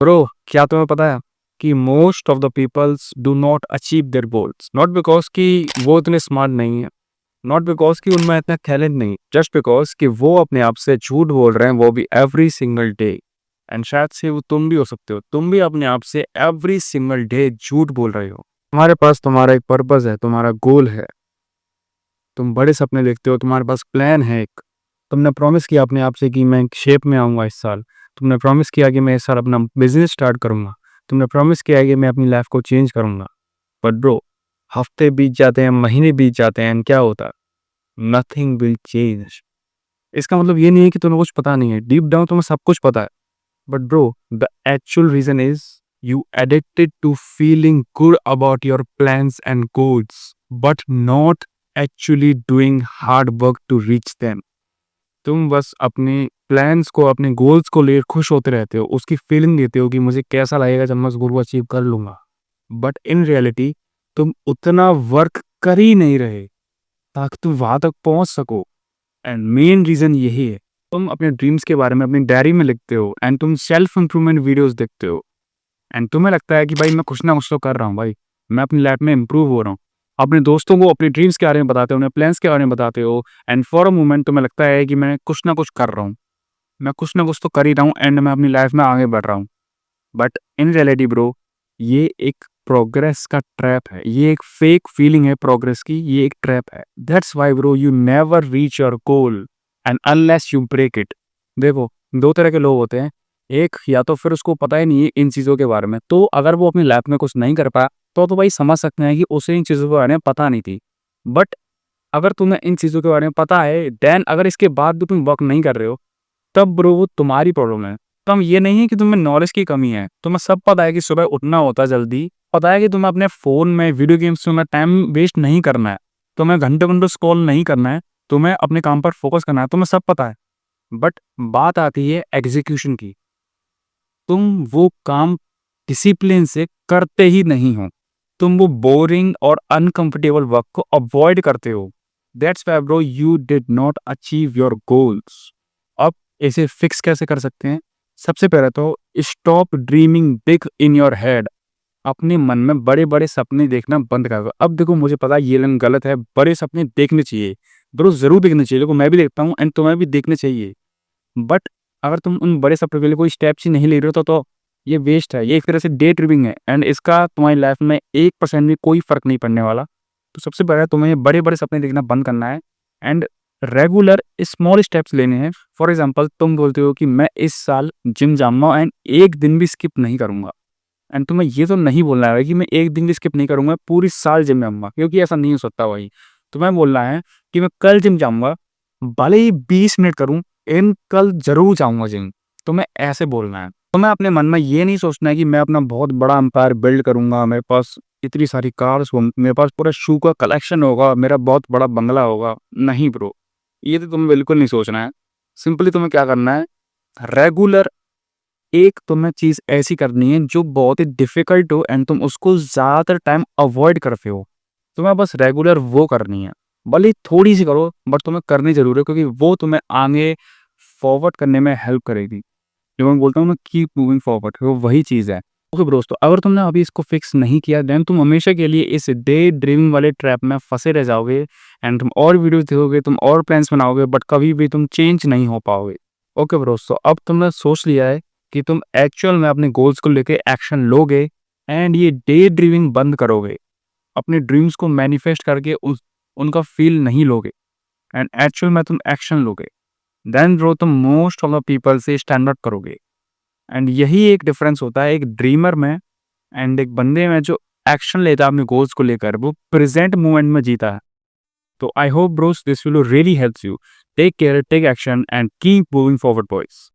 Bro, क्या तुम्हें पता है कि most of the peoples do not achieve their goals not because कि वो इतने स्मार्ट नहीं है, नॉट बिकॉज कि उनमें इतना टैलेंट नहीं, जस्ट बिकॉज कि वो अपने आप से झूठ बोल रहे हैं, वो भी एवरी सिंगल डे। एंड शायद से वो तुम भी हो सकते हो, तुम भी अपने आप से एवरी सिंगल डे झूठ बोल रहे हो। तुम्हारे पास तुम्हारा एक पर्पस है, तुम्हारा गोल है, तुम बड़े सपने देखते हो, तुम्हारे पास प्लान है एक। तुमने प्रॉमिस किया अपने आप से कि मैं शेप में आऊँगा इस साल। तुमने प्रॉमिस किया कि मैं इस साल अपना बिज़नेस स्टार्ट करूँगा। तुमने प्रॉमिस किया कि मैं अपनी लाइफ़ को चेंज करूँगा। बट ब्रो, हफ्ते बीत जाते हैं, महीने बीत जाते हैं एंड क्या होता है? Nothing will change. इसका मतलब ये नहीं है कि तुम्हें कुछ पता नहीं है। डीप डाउन तुम्हें सब कुछ पता है। But bro, the actual reason is you addicted to feeling good about your plans and goals, but not actually doing hard work to reach them. तुम बस अपने प्लान्स को, अपने गोल्स को लेकर खुश होते रहते हो, उसकी फीलिंग देते हो कि मुझे कैसा लगेगा जब मैं उस गोल को अचीव कर लूंगा। बट इन रियलिटी तुम उतना वर्क कर ही नहीं रहे ताकि तुम वहां तक पहुंच सको। एंड मेन रीजन यही है, तुम अपने ड्रीम्स के बारे में अपनी डायरी में लिखते हो एंड तुम सेल्फ इंप्रूवमेंट वीडियोस देखते हो एंड तुम्हें लगता है कि भाई मैं कुछ ना कुछ तो कर रहा हूँ, भाई मैं अपनी लाइफ में इंप्रूव हो रहा हूँ। अपने दोस्तों को अपने ड्रीम्स के बारे में बताते हो, उन्हें प्लान्स के बारे में बताते हो एंड फॉर अ मोमेंट तुम्हें लगता है कि मैं कुछ ना कुछ कर रहा हूँ, मैं कुछ ना कुछ तो कर ही रहा हूँ एंड मैं अपनी लाइफ में आगे बढ़ रहा हूँ। बट इन रियलिटी ब्रो, ये एक प्रोग्रेस का ट्रैप है, ये एक फेक फीलिंग है प्रोग्रेस की, ये एक ट्रैप है। That's why bro you never reach your goal and unless you break it. देखो, दो तरह के लोग होते हैं। एक, या तो फिर उसको पता ही नहीं है इन चीज़ों के बारे में, तो अगर वो अपनी लाइफ में कुछ नहीं कर पाया तो भाई समझ सकते हैं कि उसे इन चीज़ों के बारे में पता नहीं थी। बट अगर तुम्हें इन चीज़ों के बारे में पता है, देन अगर इसके बाद भी तुम वर्क नहीं कर रहे हो, तब ब्रो वो तुम्हारी प्रॉब्लम है। तब ये नहीं है कि तुम्हें नॉलेज की कमी है, तुम्हें सब पता है कि सुबह उठना होता है जल्दी, पता है कि तुम्हें अपने फ़ोन में वीडियो गेम्स में टाइम वेस्ट नहीं करना है, तुम्हें घंटों-घंटों स्क्रॉल नहीं करना है, तुम्हें अपने काम पर फोकस करना है, तुम्हें सब पता है। बट बात आती है एग्ज़ीक्यूशन की, तुम वो काम डिसिप्लिन से करते ही नहीं हो। तुम वो बोरिंग और अनकंफर्टेबल वर्क को अवॉइड करते हो। That's why bro you did not achieve your goals. अब इसे फिक्स कैसे कर सकते हैं? सबसे पहले तो stop dreaming big in your head. अपने मन में बड़े-बड़े सपने देखना बंद कर दो। अब देखो, मुझे पता है ये लाइन गलत है, बड़े सपने देखने चाहिए। ब्रो ज़रूर देखने चाहिए, देखो मैं भी देखता हूँ एंड तुम्हें भी देखने चाहिए। बट अगर तुम उन बड़े सपनों के लिए कोई स्टेप्स ही नहीं ले रहे हो तो ये वेस्ट है, ये एक तरह से डे ड्रीमिंग है एंड इसका तुम्हारी लाइफ में 1% भी कोई फ़र्क नहीं पड़ने वाला। तो सबसे पहले तुम्हें बड़े-बड़े सपने देखना बंद करना है एंड रेगुलर स्मॉल स्टेप्स लेने हैं। फॉर एग्ज़ाम्पल, तुम बोलते हो कि मैं इस साल जिम जाऊँगा एंड 1 दिन भी स्किप नहीं करूँगा। एंड तुम्हें ये तो नहीं बोलना है कि मैं 1 दिन भी स्किप नहीं करूँगा, पूरी साल जिम जाऊँगा, क्योंकि ऐसा नहीं हो सकता भाई। तुम्हें बोलना है कि मैं कल जिम जाऊँगा, भले ही 20 मिनट करूँ, लेकिन कल ज़रूर जाऊँगा जिम। तुम्हें ऐसे बोलना है। तुम्हें अपने मन में ये नहीं सोचना है कि मैं अपना बहुत बड़ा एम्पायर बिल्ड करूँगा, मेरे पास इतनी सारी कार्स हों, मेरे पास पूरा शू का कलेक्शन होगा, मेरा बहुत बड़ा बंगला होगा। नहीं ब्रो, ये तो तुम्हें बिल्कुल नहीं सोचना है। सिंपली तुम्हें क्या करना है, रेगुलर एक तुम्हें चीज़ ऐसी करनी है जो बहुत ही डिफ़िकल्ट हो एंड तुम उसको ज़्यादातर टाइम अवॉइड करते हो। तुम्हें बस रेगुलर वो करनी है। भले ही थोड़ी-सी करो, बट तुम्हें करनी ज़रूर है, क्योंकि वो तुम्हें आगे फॉरवर्ड करने में हेल्प करेगी। जो मैं बोलता हूँ ना, कीप मूविंग फॉरवर्ड, वो वही चीज़ है। ओके ब्रोस, तो अगर तुमने अभी इसको फिक्स नहीं किया, देन तुम हमेशा के लिए इस डे ड्रीमिंग वाले ट्रैप में फँसे रह जाओगे एंड तुम और वीडियोज़ देखोगे, तुम और प्लान्स बनाओगे, बट कभी भी तुम चेंज नहीं हो पाओगे। ओके ब्रोस, तो अब तुमने सोच लिया है कि तुम एक्चुअल में अपने गोल्स को लेके एक्शन लोगे एंड ये डे ड्रीमिंग बंद करोगे। अपने ड्रीम्स को मैनिफेस्ट करके उनका फ़ील नहीं लोगे एंड एक्चुअल में तुम एक्शन लोगे। देन ब्रो तुम मोस्ट ऑफ द पीपल से स्टैंड आउट करोगे। एंड यही एक डिफरेंस होता है एक ड्रीमर में एंड एक बंदे में जो एक्शन लेता है अपने गोल्स को लेकर, वो प्रेजेंट मोमेंट में जीता है। तो I hope bros this will really helps you. Take care, take action and keep moving forward boys.